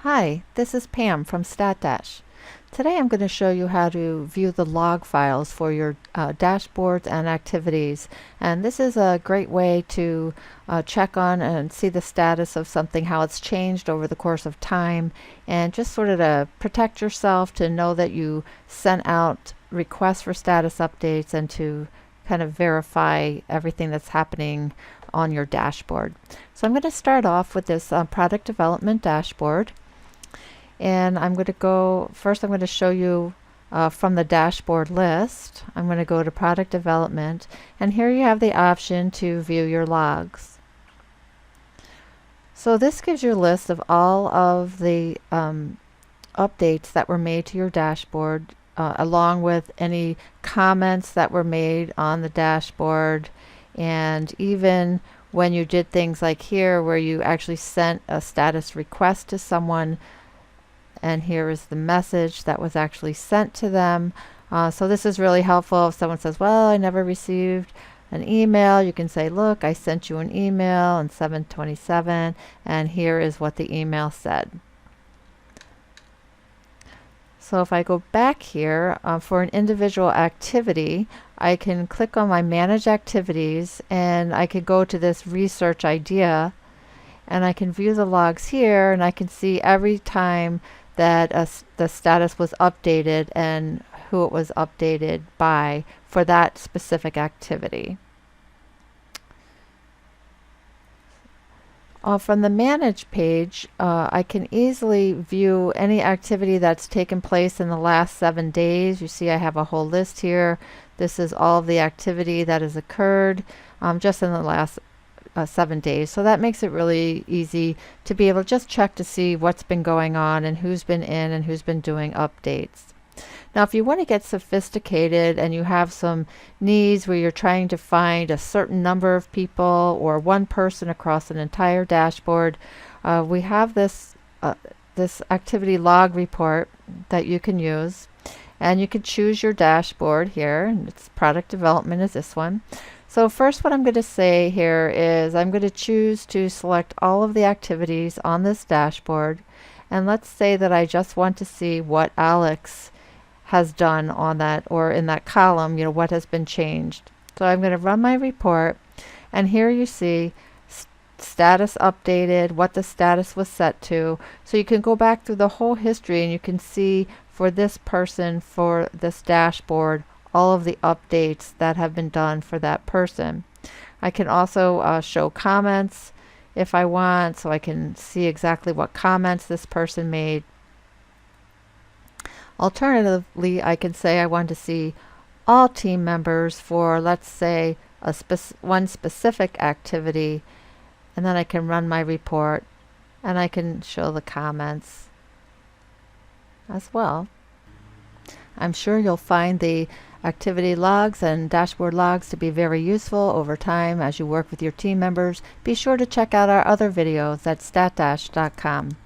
Hi, this is Pam from Statdash. Today I'm going to show you how to view the log files for your dashboards and activities. And this is a great way to check on and see the status of something, how it's changed over the course of time, and just sort of to protect yourself, to know that you sent out requests for status updates and to kind of verify everything that's happening on your dashboard. So I'm going to start off with this product development dashboard. And I'm going to go, first I'm going to show you from the dashboard list. I'm going to go to product development, and here you have the option to view your logs. So this gives you a list of all of the updates that were made to your dashboard, along with any comments that were made on the dashboard, and even when you did things like here where you actually sent a status request to someone, and here is the message that was actually sent to them. So this is really helpful. If someone says, well, I never received an email, you can say, look, I sent you an email on 7/27, and here is what the email said. So if I go back here for an individual activity, I can click on my Manage Activities, and I can go to this Research Idea, and I can view the logs here, and I can see every time that the status was updated and who it was updated by for that specific activity. From the Manage page, I can easily view any activity that's taken place in the last 7 days. You see I have a whole list here. This is all of the activity that has occurred just in the last 7 days. So that makes it really easy to be able to just check to see what's been going on and who's been in and who's been doing updates. Now, if you want to get sophisticated and you have some needs where you're trying to find a certain number of people or one person across an entire dashboard, we have this this activity log report that you can use, and you can choose your dashboard here. It's product development is this one. So first, what I'm going to say here is I'm going to choose to select all of the activities on this dashboard, and let's say that I just want to see what Alex has done on that, or in that column, what has been changed. So I'm going to run my report, and here you see status updated, what the status was set to. So you can go back through the whole history, and you can see for this person, for this dashboard, all of the updates that have been done for that person. I can also show comments if I want, so I can see exactly what comments this person made. Alternatively, I can say I want to see all team members for, let's say, one specific activity, and then I can run my report, and I can show the comments as well. I'm sure you'll find the activity logs and dashboard logs to be very useful over time as you work with your team members. Be sure to check out our other videos at statdash.com.